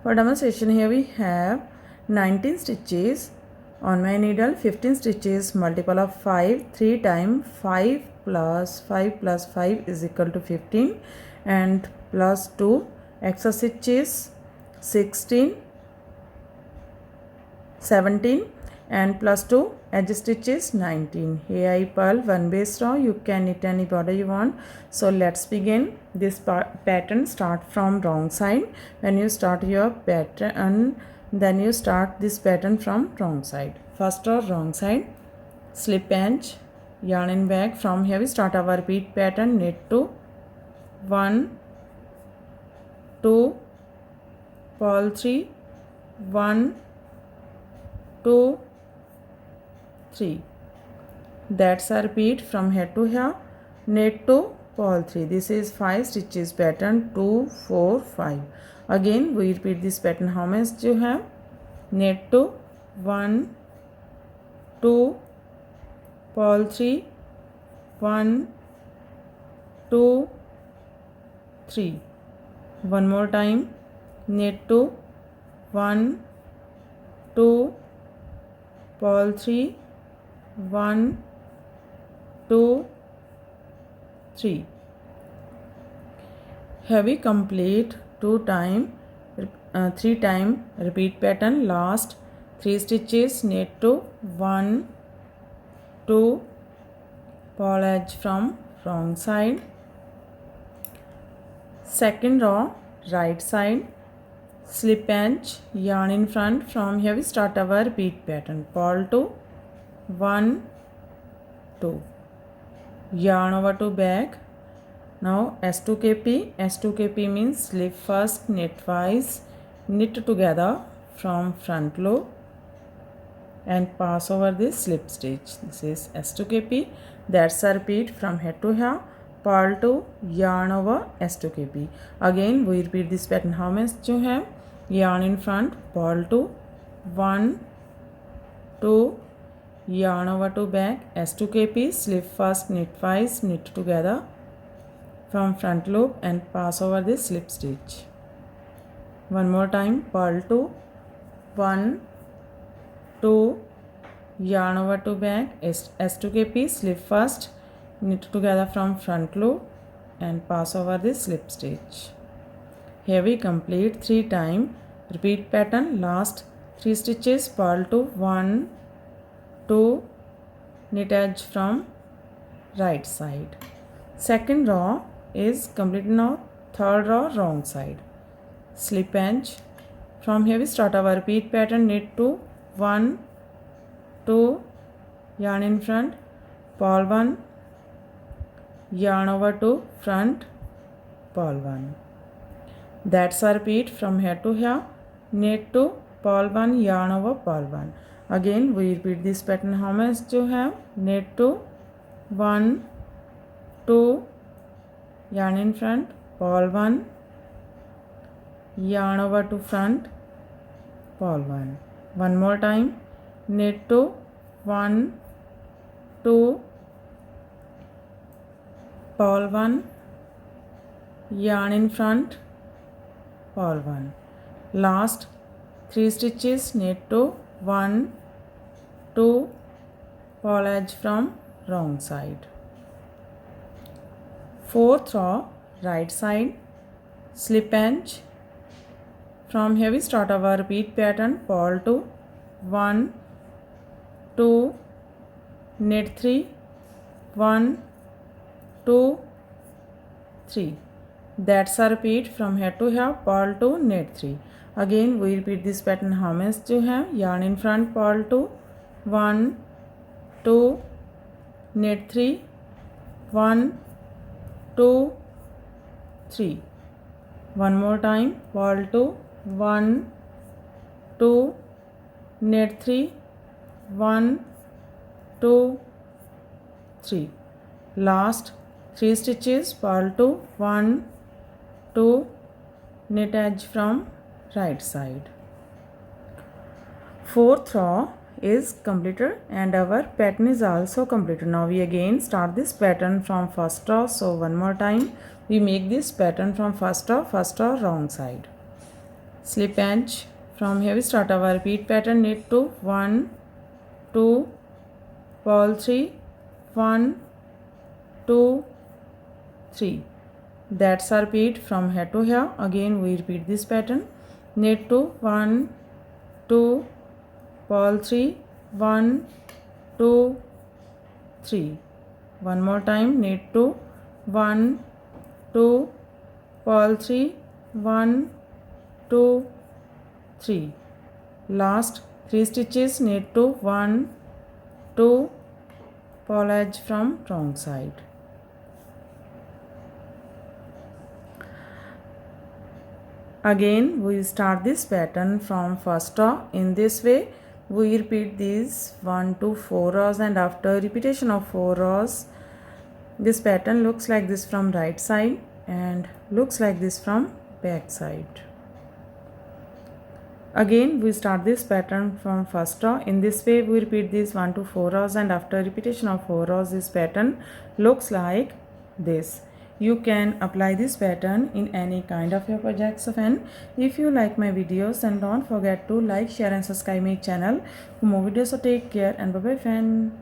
For demonstration, here we have 19 stitches on my needle, 15 stitches, multiple of 5, 3 times 5 plus 5 plus 5 is equal to 15, and plus 2 extra stitches 16, 17, and plus 2 edge stitches 19. Here I purl 1 base row. You can knit any border you want. So let's begin. This pattern start from wrong side. When you start your pattern, then you start this pattern from wrong side. First row wrong side, slip edge, yarn in back. From here we start our repeat pattern. Knit 2, 1, 2, purl 3, 1, 2, 3. That's a repeat from here to here. Knit 2, purl 3. This is 5 stitches pattern. 2, 4, 5. Again we repeat this pattern. How much you have? Knit 2, 1, 2, purl 3, 1, 2, 3. One more time. Knit 2, 1, 2, purl 3, 1, 2, 3. Have we complete 3 time repeat pattern. Last 3 stitches, knit 2, 1, 2, purl edge from wrong side. Second row right side, slip edge, yarn in front. From here we start our repeat pattern. Purl 2, 1, 2, yarn over to back. Now S2KP. S2KP means slip first, knit twice, knit together from front loop and pass over this slip stitch. This is S2KP. That's a repeat from here to here. Purl 2, yarn over S2KP. Again we repeat this pattern. How much you have? Yarn in front, purl 2, 1, 2, yarn over to back, S2KP, slip first, knit twice, knit together from front loop and pass over this slip stitch. One more time, purl 2, 1, 2, yarn over to back, S2KP, slip first, knit together from front loop and pass over this slip stitch. Here we complete 3 time repeat pattern. Last 3 stitches, purl 2, 1, 2, knit edge from right side. Second row is completed now. Third row wrong side, slip edge. From here we start our repeat pattern. Knit 2, 1, 2, yarn in front, purl 1, yarn over to front, purl 1. That's a repeat from here to here. Knit 2, purl 1, yarn over, purl 1. Again we repeat this pattern. How much you have? Knit 2, 1, 2, yarn in front, purl 1, yarn over to front, purl 1. One more time. Knit 2, 1, 2, purl 1, yarn in front, purl 1. Last 3 stitches, knit 2, 1, 2, purl edge from wrong side. Fourth row right side, slip edge. From here we start our repeat pattern. Purl 2, 1, 2, knit 3, 1, 2, 3. That's a repeat from here to here. Purl 2, knit 3. Again we repeat this pattern. How much you have? Yarn in front, purl 2, 1, 2, knit 3, 1, 2, 3. One more time. Purl 2, 1, 2, knit 3, 1, 2, 3. Last 3 stitches, purl 2, 1, 2, knit edge from right side. Fourth row is completed and our pattern is also completed. Now we again start this pattern from first row. So one more time we make this pattern from first row wrong side. slip edge. From here we start our repeat pattern. Knit 2, 1, 2, purl 3, 1, 2, 3. That's our repeat from here to here. Again we repeat this pattern. Knit 2, 1, 2, purl 3, 1, 2, 3. One more time. Knit 2, 1, 2, purl 3, 1, 2, 3. Last 3 stitches. Knit 2, 1, 2, purl edge from wrong side. Again we start this pattern from first row. In this way we repeat these 1 to 4 rows, and after repetition of 4 rows this pattern looks like this from right side and looks like this from back side. Again we start this pattern from first row. In this way we repeat these 1 to 4 rows, and after repetition of 4 rows this pattern looks like this. You can apply this pattern in any kind of your projects of N. If you like my videos, then don't forget to like, share and subscribe my channel for more videos. So take care and bye bye friend.